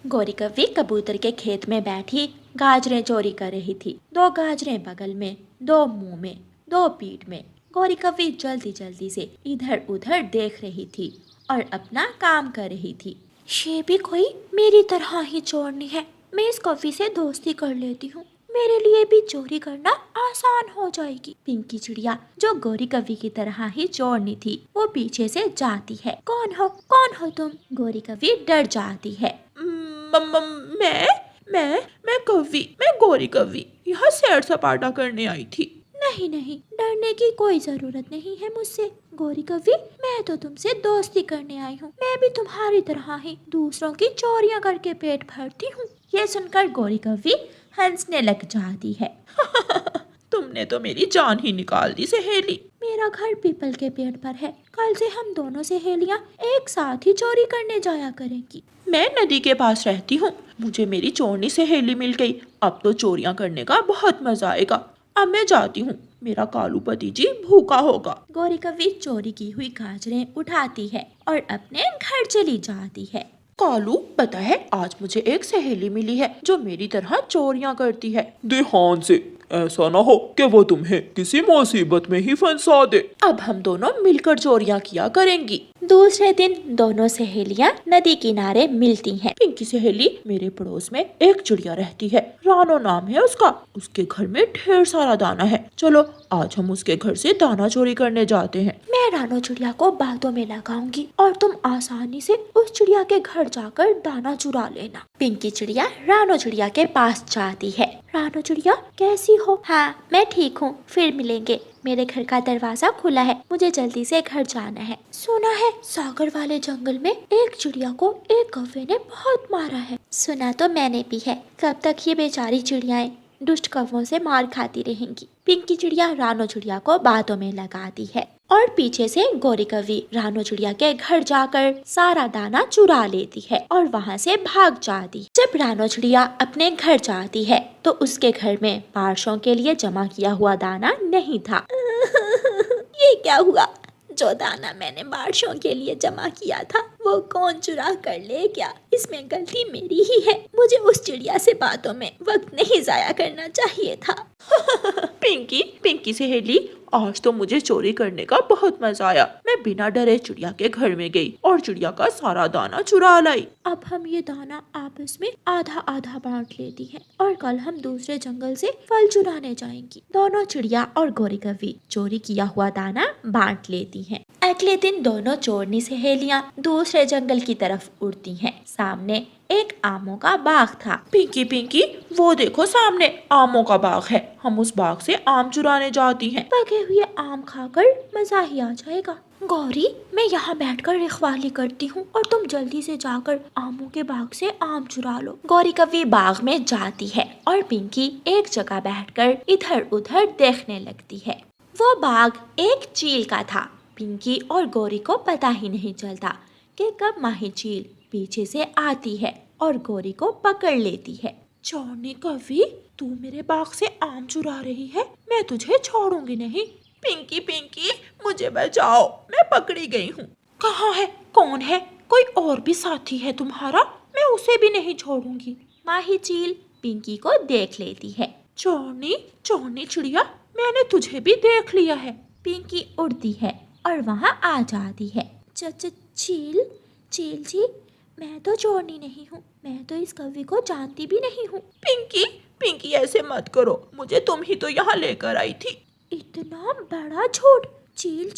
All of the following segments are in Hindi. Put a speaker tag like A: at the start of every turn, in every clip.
A: गौरी कव्वी कबूतर के खेत में बैठी गाजरें चोरी कर रही थी। 2 गाजरें बगल में, 2 मुंह में, 2 पीठ में। गौरी कव्वी जल्दी जल्दी से इधर उधर देख रही थी और अपना काम कर रही थी। ये भी कोई मेरी तरह ही चोरनी है। मैं इस कव्वी से दोस्ती कर लेती हूँ, मेरे लिए भी चोरी करना आसान हो जाएगी। पिंकी चिड़िया, जो गौरी कव्वी की तरह ही चोरनी थी, वो पीछे से जाती है। कौन हो तुम? गौरी कव्वी डर जाती है।
B: मैं कव्वी, मैं गौरी कव्वी यहाँ सैर सपाटा करने आई थी।
A: नहीं, डरने की कोई जरूरत नहीं है मुझसे। गौरी कव्वी, मैं तो तुमसे दोस्ती करने आई हूँ। मैं भी तुम्हारी तरह ही दूसरों की चोरियां करके पेट भरती हूँ। ये सुनकर गौरी कव्वी हंसने लग जाती है।
B: तुमने तो मेरी जान ही निकाल दी सहेली।
A: मेरा घर पीपल के पेड़ पर है। कल से हम दोनों सहेलियां एक साथ ही चोरी करने जाया करेंगी।
B: मैं नदी के पास रहती हूँ, मुझे मेरी चोरनी सहेली मिल गई। अब तो चोरियां करने का बहुत मजा आएगा। अब मैं जाती हूँ, मेरा कालू पति जी भूखा होगा।
A: गौरी कव्वी चोरी की हुई गाजरें उठाती है और अपने घर चली जाती है।
B: कालू, पता है आज मुझे एक सहेली मिली है जो मेरी तरह चोरियां करती है।
C: ध्यान से, ऐसा ना हो कि वो तुम्हें किसी मुसीबत में ही फंसा दे।
B: अब हम दोनों मिलकर चोरियां किया करेंगी।
A: दूसरे दिन दोनों सहेलियां नदी किनारे मिलती हैं।
B: पिंकी सहेली, मेरे पड़ोस में एक चिड़िया रहती है, रानो नाम है उसका। उसके घर में ढेर सारा दाना है। चलो आज हम उसके घर से दाना चोरी करने जाते हैं।
A: मैं रानो चिड़िया को बातों में लगाऊंगी और तुम आसानी से उस चिड़िया के घर जाकर दाना चुरा लेना। पिंकी चिड़िया रानो चिड़िया के पास जाती है। रानो चिड़िया, कैसी हो? हाँ, मैं ठीक हूँ, फिर मिलेंगे। मेरे घर का दरवाजा खुला है, मुझे जल्दी से घर जाना है। सुना है सागर वाले जंगल में एक चिड़िया को एक कौवे ने बहुत मारा है। सुना तो मैंने भी है। कब तक ये बेचारी चिड़ियाएं दुष्ट कौवों से मार खाती रहेंगी। पिंकी चिड़िया रानो चिड़िया को बातों में लगाती है और पीछे से गौरी कव्वी रानो चिड़िया के घर जाकर सारा दाना चुरा लेती है और वहाँ से भाग जाती है। जब रानो चिड़िया अपने घर जाती है तो उसके घर में बारिशों के लिए जमा किया हुआ दाना नहीं था। ये क्या हुआ? जो दाना मैंने बारिशों के लिए जमा किया था वो कौन चुरा कर ले गया? इसमें गलती मेरी ही है। मुझे उस चिड़िया से बातों में वक्त नहीं जाया करना चाहिए था।
B: पिंकी सहेली, आज तो मुझे चोरी करने का बहुत मजा आया। मैं बिना डरे चिड़िया के घर में गई और चिड़िया का सारा दाना चुरा लाई।
A: अब हम ये दाना आपस में आधा आधा बांट लेती हैं और कल हम दूसरे जंगल से फल चुराने जाएंगी। दोनों चिड़िया और गौरी कव्वी चोरी किया हुआ दाना बांट लेती हैं। अगले दिन दोनों चोरनी सहेलियां दूसरे जंगल की तरफ उड़ती हैं। सामने एक आमों का बाग था।
B: पिंकी, वो देखो सामने आमों का बाग है। हम उस बाग से आम चुराने जाती हैं।
A: पके हुए आम खाकर मजा ही आ जाएगा। गौरी, मैं यहाँ बैठकर रखवाली करती हूँ और तुम जल्दी से जाकर आमों के बाग से आम चुरा लो। गौरी कव्वी बाग में जाती है और पिंकी एक जगह बैठकर इधर उधर देखने लगती है। वो बाग एक चील का था। पिंकी और गौरी को पता ही नहीं चलता कि कब माही चील पीछे से आती है और गौरी को पकड़ लेती है।
B: चोरनी कव्वी, तू मेरे बाग से आम चुरा रही है, मैं तुझे छोड़ूंगी नहीं। पिंकी, मुझे बचाओ, मैं पकड़ी गई हूँ। कहाँ है? कौन है? कोई और भी साथी है तुम्हारा? मैं उसे भी नहीं छोड़ूंगी।
A: माही चील पिंकी को देख लेती है।
B: चोरनी चिड़िया, मैंने तुझे भी देख लिया है।
A: पिंकी उड़ती है और वहाँ आ जाती है। चील जी, मैं तो चोरनी नहीं हूँ, मैं तो इस कव्वी को जानती भी नहीं हूँ।
B: पिंकी, ऐसे मत करो, मुझे तुम ही तो यहाँ लेकर आई थी।
A: इतना बड़ा झूठ! चील,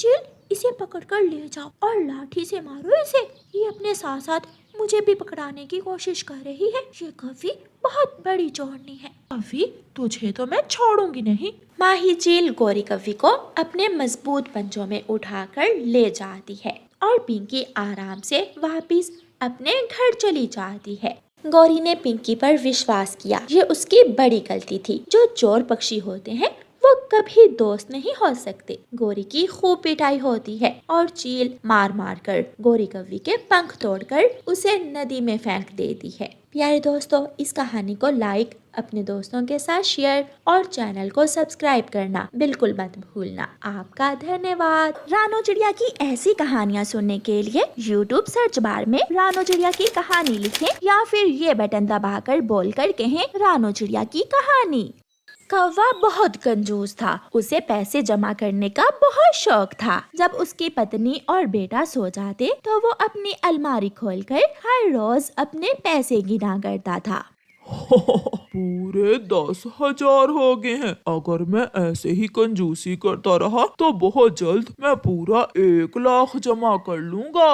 A: इसे पकड़कर ले जाओ और लाठी से मारो इसे। ये अपने साथ साथ मुझे भी पकड़ाने की कोशिश कर रही है। ये कव्वी बहुत बड़ी चोरनी है।
B: कव्वी, तुझे तो मैं छोड़ूंगी नहीं।
A: माही चील गौरी कव्वी को अपने मजबूत पंजों में उठाकर ले जाती है और पिंकी आराम से वापस अपने घर चली जाती है। गौरी ने पिंकी पर विश्वास किया। ये उसकी बड़ी गलती थी। जो चोर पक्षी होते हैं वो कभी दोस्त नहीं हो सकते। गोरी की खूब पिटाई होती है और चील मार मार कर गोरी कौवी के पंख तोड़कर उसे नदी में फेंक देती है। प्यारे दोस्तों, इस कहानी को लाइक, अपने दोस्तों के साथ शेयर और चैनल को सब्सक्राइब करना बिल्कुल मत भूलना। आपका धन्यवाद। रानो चिड़िया की ऐसी कहानियाँ सुनने के लिए YouTube सर्च बार में रानो चिड़िया की कहानी लिखें या फिर ये बटन दबाकर बोलकर कहें रानो चिड़िया की कहानी। कौवा बहुत कंजूस था। उसे पैसे जमा करने का बहुत शौक था। जब उसकी पत्नी और बेटा सो जाते तो वो अपनी अलमारी खोलकर हर रोज अपने पैसे गिना करता था।
C: पूरे 10,000 हो गए हैं। अगर मैं ऐसे ही कंजूसी करता रहा तो बहुत जल्द मैं पूरा 1,00,000 जमा कर लूँगा।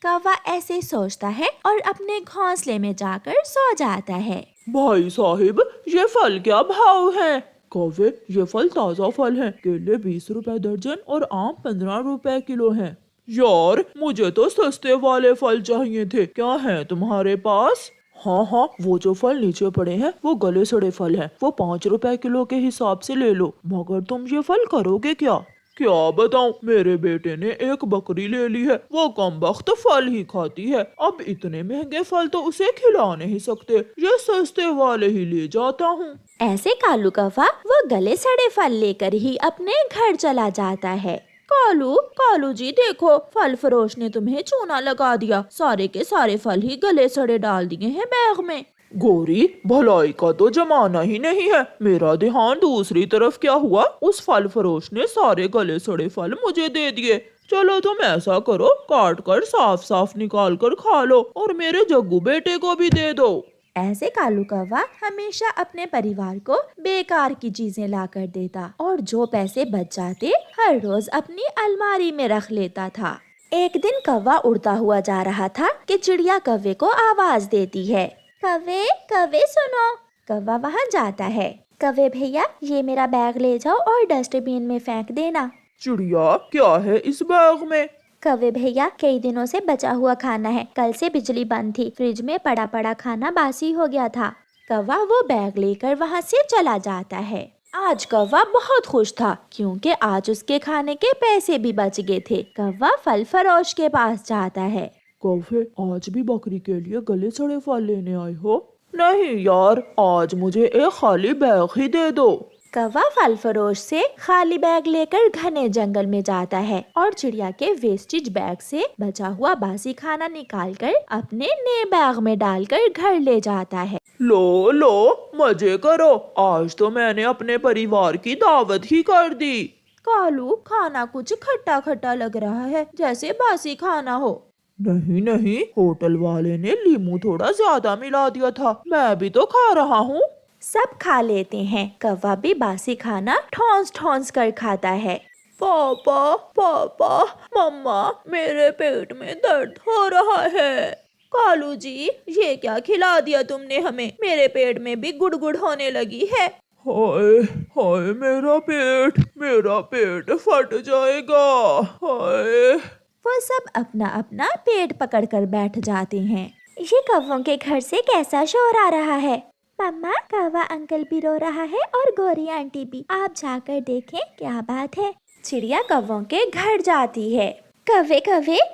A: कौवा ऐसे सोचता है और अपने घोंसले में जाकर सो जाता है।
C: भाई साहिब, ये फल क्या भाव है? कौवे, ये फल ताजा फल हैं। केले 20 रुपए दर्जन और आम 15 रुपए किलो हैं। यार, मुझे तो सस्ते वाले फल चाहिए थे। क्या है तुम्हारे पास? हाँ, वो जो फल नीचे पड़े हैं वो गले सड़े फल हैं। वो 5 रुपए किलो के हिसाब से ले लो। मगर तुम ये फल करोगे क्या? क्या बताऊं, मेरे बेटे ने एक बकरी ले ली है। वो कमबख्त फल ही खाती है। अब इतने महंगे फल तो उसे खिला नहीं सकते। ये सस्ते वाले ही ले जाता हूँ।
A: ऐसे कालू कौवा वो गले सड़े फल लेकर ही अपने घर चला जाता है। कालू जी देखो, फल फरोश ने तुम्हें चूना लगा दिया। सारे के सारे फल ही गले सड़े डाल दिए हैं बैग में।
C: गोरी, भलाई का तो जमाना ही नहीं है। मेरा ध्यान दूसरी तरफ क्या हुआ, उस फल फरोश ने सारे गले सड़े फल मुझे दे दिए। चलो तुम ऐसा करो, काट कर साफ साफ निकाल कर खा लो और मेरे जग्गू बेटे को भी दे दो।
A: ऐसे कालू कौवा हमेशा अपने परिवार को बेकार की चीजें ला कर देता और जो पैसे बच जाते हर रोज अपनी अलमारी में रख लेता था। एक दिन कौवा उड़ता हुआ जा रहा था कि चिड़िया कौवे को आवाज देती है। कौवे सुनो। कौवा वहाँ जाता है। कौवे भैया, ये मेरा बैग ले जाओ और डस्टबिन में फेंक देना।
C: चिड़िया, क्या है इस बैग में?
A: कौवे भैया, कई दिनों से बचा हुआ खाना है। कल से बिजली बंद थी, फ्रिज में पड़ा पड़ा खाना बासी हो गया था। कौवा वो बैग लेकर वहाँ से चला जाता है। आज कौवा बहुत खुश था क्योंकि आज उसके खाने के पैसे भी बच गए थे। कौवा फल फरोश के पास जाता है।
C: कौवे, आज भी बकरी के लिए गले सड़े फल लेने आए हो? नहीं यार, आज मुझे एक खाली बैग ही दे दो।
A: कौवा फल फरोश से खाली बैग लेकर घने जंगल में जाता है और चिड़िया के वेस्टेज बैग से बचा हुआ बासी खाना निकालकर अपने नए बैग में डालकर घर ले जाता है।
C: लो, मजे करो। आज तो मैंने अपने परिवार की दावत ही कर दी।
B: कालू, खाना कुछ खट्टा खट्टा लग रहा है, जैसे बासी खाना हो।
C: नहीं, होटल वाले ने लींबू थोड़ा ज्यादा मिला दिया था। मैं भी तो खा रहा हूँ।
A: सब खा लेते हैं। कौवा भी बासी खाना ठोंस ठोंस कर खाता है।
B: पापा, मम्मा, मेरे पेट में दर्द हो रहा है। कालू जी, ये क्या खिला दिया तुमने हमें? मेरे पेट में भी गुड़गुड़ होने लगी है।
C: हाय, मेरा पेट फट जाएगा। हाय।
A: वो सब अपना अपना पेट पकड़कर बैठ जाते हैं। ये कौवों के घर से कैसा शोर आ रहा है? मम्मा, कौवा अंकल भी रो रहा है और गोरी आंटी भी। आप जाकर देखें क्या बात है। चिड़िया कौवों के घर जाती है। कौवे,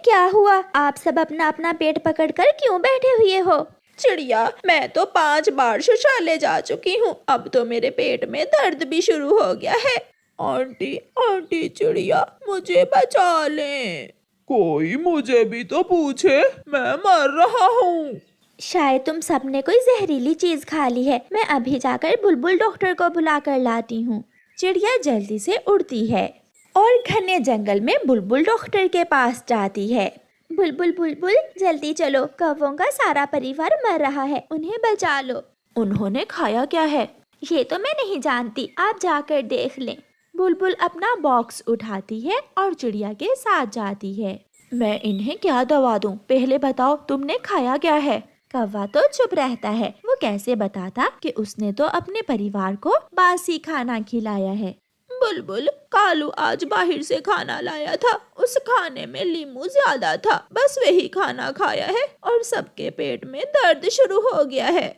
A: क्या हुआ? आप सब अपना अपना पेट पकड़कर क्यों बैठे हुए हो?
B: चिड़िया, मैं तो 5 बार शौचालय जा चुकी हूँ। अब तो मेरे पेट में दर्द भी शुरू हो गया है। आंटी चिड़िया, मुझे बचा लें।
C: कोई मुझे भी तो पूछे, मैं मर रहा हूँ।
A: शायद तुम सबने कोई जहरीली चीज खा ली है। मैं अभी जाकर बुलबुल डॉक्टर को बुला कर लाती हूँ। चिड़िया जल्दी से उड़ती है और घने जंगल में बुलबुल डॉक्टर के पास जाती है। बुलबुल, जल्दी चलो, कौवों का सारा परिवार मर रहा है, उन्हें बचा लो।
B: उन्होंने खाया क्या है?
A: ये तो मैं नहीं जानती, आप जाकर देख लें। बुलबुल अपना बॉक्स उठाती है और चिड़िया के साथ जाती है।
B: मैं इन्हें क्या दवा दूं? पहले बताओ, तुमने खाया क्या है?
A: कौवा तो चुप रहता है। वो कैसे बताता कि उसने तो अपने परिवार को बासी खाना खिलाया है।
B: बुलबुल, कालू आज बाहर से खाना लाया था। उस खाने में लींबू ज्यादा था। बस वही खाना खाया है और सबके पेट में दर्द शुरू हो गया है।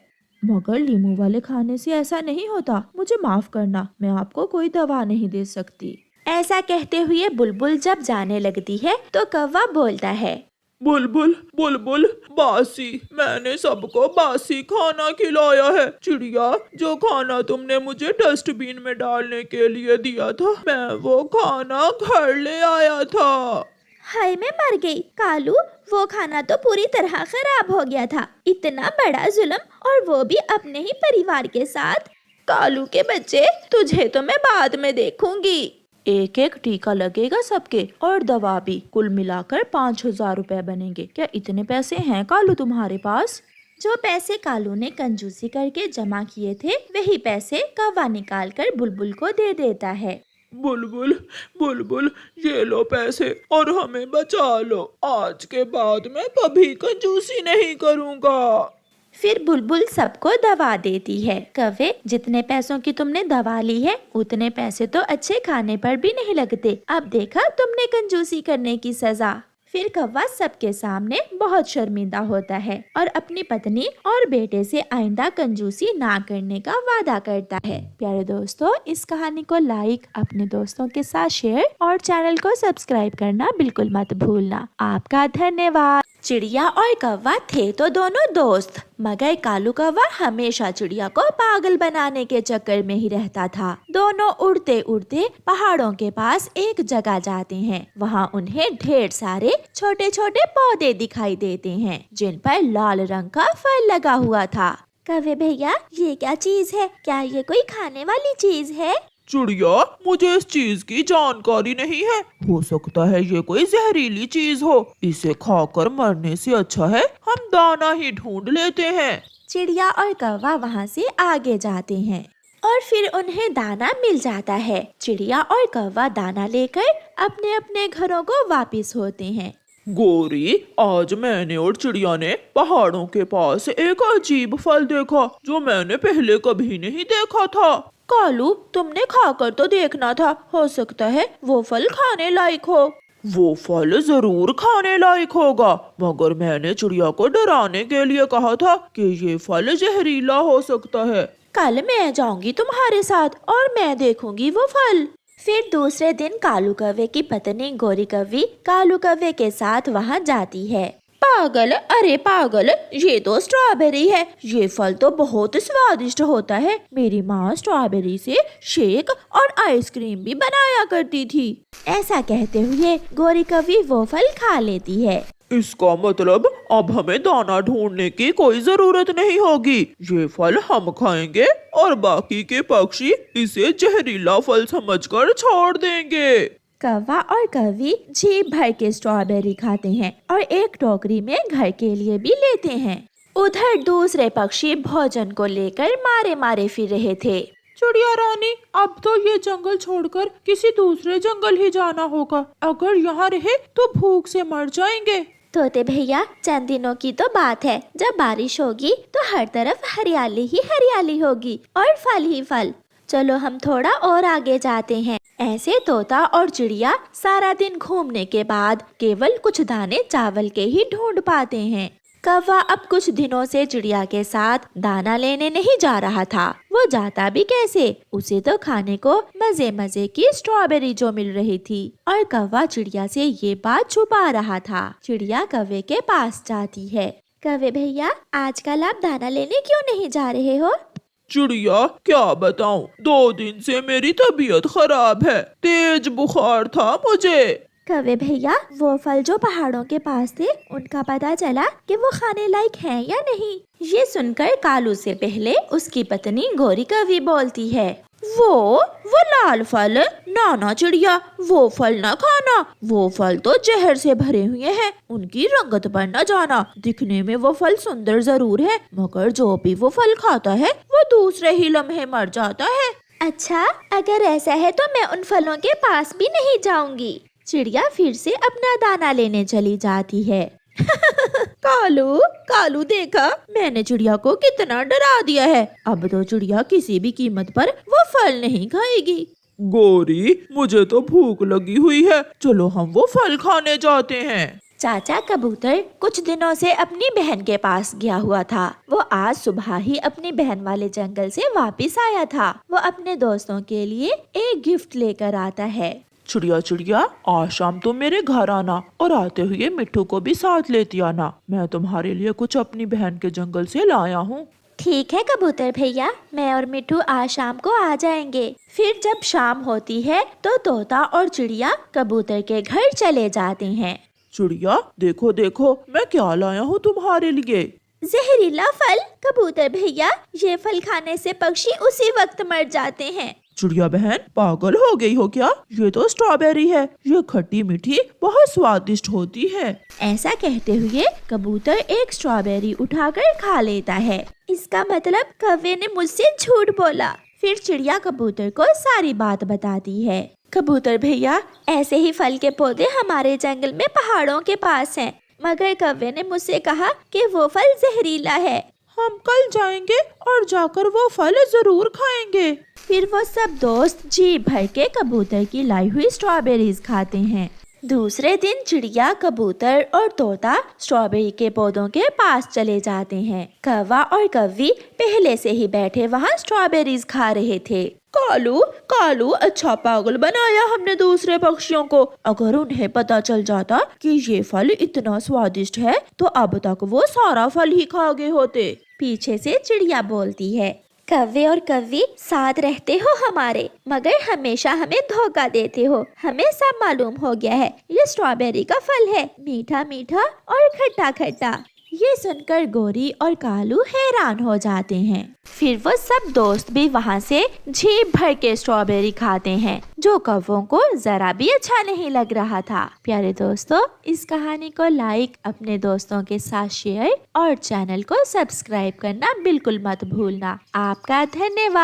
A: मगर लीमू वाले खाने से ऐसा नहीं होता, मुझे माफ करना, मैं आपको कोई दवा नहीं दे सकती। ऐसा कहते हुए बुलबुल जब जाने लगती है तो कौवा बोलता है,
C: बुलबुल बुलबुल बासी, मैंने सबको बासी खाना खिलाया है। चिड़िया, जो खाना तुमने मुझे डस्टबिन में डालने के लिए दिया था, मैं वो खाना घर ले आया था।
A: हाय मैं मर गई। कालू, वो खाना तो पूरी तरह खराब हो गया था। इतना बड़ा जुल्म, और वो भी अपने ही परिवार के साथ। कालू के बच्चे, तुझे तो मैं बाद में देखूंगी। एक एक टीका लगेगा सबके, और दवा भी। कुल मिलाकर 5,000 रुपए बनेंगे। क्या इतने पैसे हैं कालू तुम्हारे पास? जो पैसे कालू ने कंजूसी करके जमा किए थे, वही पैसे कौवा निकाल कर बुलबुल को दे देता है।
C: बुलबुल बुलबुल, ये लो पैसे और हमें बचा लो। आज के बाद मैं कभी कंजूसी नहीं करूँगा।
A: फिर बुलबुल सबको दवा देती है। कौवे, जितने पैसों की तुमने दवा ली है, उतने पैसे तो अच्छे खाने पर भी नहीं लगते। अब देखा तुमने कंजूसी करने की सजा। फिर कौवा सबके सामने बहुत शर्मिंदा होता है और अपनी पत्नी और बेटे से आइंदा कंजूसी ना करने का वादा करता है। प्यारे दोस्तों, इस कहानी को लाइक, अपने दोस्तों के साथ शेयर और चैनल को सब्सक्राइब करना बिल्कुल मत भूलना। आपका धन्यवाद। चिड़िया और कौवा थे तो दोनों दोस्त, मगर कालू कौवा हमेशा चिड़िया को पागल बनाने के चक्कर में ही रहता था। दोनों उड़ते उड़ते पहाड़ों के पास एक जगह जाते हैं। वहाँ उन्हें ढेर सारे छोटे छोटे पौधे दिखाई देते हैं, जिन पर लाल रंग का फल लगा हुआ था। कौवे भैया, ये क्या चीज है? क्या ये कोई खाने वाली चीज है?
C: चिड़िया, मुझे इस चीज की जानकारी नहीं है। हो सकता है ये कोई जहरीली चीज हो। इसे खाकर मरने से अच्छा है हम दाना ही ढूंढ लेते हैं।
A: चिड़िया और कौवा वहाँ से आगे जाते हैं और फिर उन्हें दाना मिल जाता है। चिड़िया और कौवा दाना लेकर अपने अपने घरों को वापिस होते हैं।
C: गोरी, आज मैंने और चिड़िया ने पहाड़ों के पास एक अजीब फल देखा जो मैंने पहले कभी नहीं देखा था।
A: कालू, तुमने खाकर तो देखना था, हो सकता है वो फल खाने लायक हो।
C: वो फल जरूर खाने लायक होगा, मगर मैंने चिड़िया को डराने के लिए कहा था कि ये फल जहरीला हो सकता है।
A: कल मैं जाऊंगी तुम्हारे साथ और मैं देखूंगी वो फल। फिर दूसरे दिन कालू कौवे की पत्नी गोरी कौवी कालू कौवे के साथ वहाँ जाती है। पागल, अरे पागल, ये तो स्ट्रॉबेरी है। ये फल तो बहुत स्वादिष्ट होता है। मेरी माँ स्ट्रॉबेरी से शेक और आइसक्रीम भी बनाया करती थी। ऐसा कहते हुए गोरी कौवी वो फल खा लेती है।
C: इसका मतलब अब हमें दाना ढूंढने की कोई जरूरत नहीं होगी। ये फल हम खाएंगे और बाकी के पक्षी इसे जहरीला फल समझकर छोड़ देंगे।
A: कौवा और कौवी जी भर के स्ट्रॉबेरी खाते हैं और एक टोकरी में घर के लिए भी लेते हैं। उधर दूसरे पक्षी भोजन को लेकर मारे मारे फिर रहे थे।
B: चिड़िया रानी, अब तो ये जंगल छोड़कर किसी दूसरे जंगल ही जाना होगा। अगर यहाँ रहे तो भूख से मर जाएंगे।
A: तोते भैया, चंद दिनों की तो बात है, जब बारिश होगी तो हर तरफ हरियाली ही हरियाली होगी और फल ही फल। चलो हम थोड़ा और आगे जाते हैं। ऐसे तोता और चिड़िया सारा दिन घूमने के बाद केवल कुछ दाने चावल के ही ढूंढ पाते हैं। कौवा अब कुछ दिनों से चिड़िया के साथ दाना लेने नहीं जा रहा था। वो जाता भी कैसे? उसे तो खाने को मजे मजे की स्ट्रॉबेरी जो मिल रही थी और कौवा चिड़िया से ये बात छुपा रहा था। चिड़िया कौवे के पास जाती है। कौवे भैया, आजकल आप दाना लेने क्यों नहीं जा रहे हो?
C: चिड़िया, क्या बताऊं, 2 दिन से मेरी तबीयत खराब है। तेज बुखार था मुझे।
A: कौवे भैया, वो फल जो पहाड़ों के पास थे, उनका पता चला कि वो खाने लायक हैं या नहीं? ये सुनकर कालू से पहले उसकी पत्नी गोरी कौवी बोलती है। वो लाल फल? ना चिड़िया, वो फल ना खाना। वो फल तो जहर से भरे हुए हैं। उनकी रंगत पर न जाना। दिखने में वो फल सुंदर जरूर है, मगर जो भी वो फल खाता है वो दूसरे ही लम्हे मर जाता है। अच्छा, अगर ऐसा है तो मैं उन फलों के पास भी नहीं जाऊंगी। चिड़िया फिर से अपना दाना लेने चली जाती है। कालू देखा, मैंने चिड़िया को कितना डरा दिया है। अब तो चिड़िया किसी भी कीमत पर वो फल नहीं खाएगी।
C: गोरी, मुझे तो भूख लगी हुई है, चलो हम वो फल खाने जाते हैं।
A: चाचा कबूतर कुछ दिनों से अपनी बहन के पास गया हुआ था। वो आज सुबह ही अपनी बहन वाले जंगल से वापस आया था। वो अपने दोस्तों के लिए एक गिफ्ट लेकर आता है।
C: चिड़िया चिड़िया, आज शाम तुम मेरे घर आना और आते हुए मिट्ठू को भी साथ लेती आना। मैं तुम्हारे लिए कुछ अपनी बहन के जंगल से लाया हूँ।
A: ठीक है कबूतर भैया, मैं और मिट्ठू आज शाम को आ जाएंगे। फिर जब शाम होती है तो तोता और चिड़िया कबूतर के घर चले जाते हैं।
C: चिड़िया देखो देखो, मैं क्या लाया हूँ तुम्हारे लिए।
A: जहरीला फल। कबूतर भैया, ये फल खाने से पक्षी उसी वक्त मर जाते हैं।
C: चिड़िया बहन, पागल हो गई हो क्या? ये तो स्ट्रॉबेरी है। ये खट्टी मीठी बहुत स्वादिष्ट होती है।
A: ऐसा कहते हुए कबूतर एक स्ट्रॉबेरी उठाकर खा लेता है। इसका मतलब कौवे ने मुझसे झूठ बोला। फिर चिड़िया कबूतर को सारी बात बताती है। कबूतर भैया, ऐसे ही फल के पौधे हमारे जंगल में पहाड़ों के पास हैं, मगर कौवे ने मुझसे कहा कि वो फल जहरीला है।
C: हम कल जाएंगे और जाकर वो फल जरूर खाएंगे।
A: फिर वो सब दोस्त जी भर के कबूतर की लाई हुई स्ट्रॉबेरीज खाते हैं। दूसरे दिन चिड़िया, कबूतर और तोता स्ट्रॉबेरी के पौधों के पास चले जाते हैं। कौवा और कौवी पहले से ही बैठे वहाँ स्ट्रॉबेरीज खा रहे थे।
C: कालू कालू, अच्छा पागल बनाया हमने दूसरे पक्षियों को। अगर उन्हें पता चल जाता कि ये फल इतना स्वादिष्ट है तो अब तक वो सारा फल ही खा गए होते।
A: पीछे से चिड़िया बोलती है, कौवे और कौवी साथ रहते हो हमारे, मगर हमेशा हमें धोखा देते हो। हमें सब मालूम हो गया है, ये स्ट्रॉबेरी का फल है, मीठा मीठा और खट्टा खट्टा। ये सुनकर गोरी और कालू हैरान हो जाते हैं। फिर वो सब दोस्त भी वहाँ से झीप भर के स्ट्रॉबेरी खाते हैं, जो कौवों को जरा भी अच्छा नहीं लग रहा था। प्यारे दोस्तों, इस कहानी को लाइक, अपने दोस्तों के साथ शेयर और चैनल को सब्सक्राइब करना बिल्कुल मत भूलना। आपका धन्यवाद।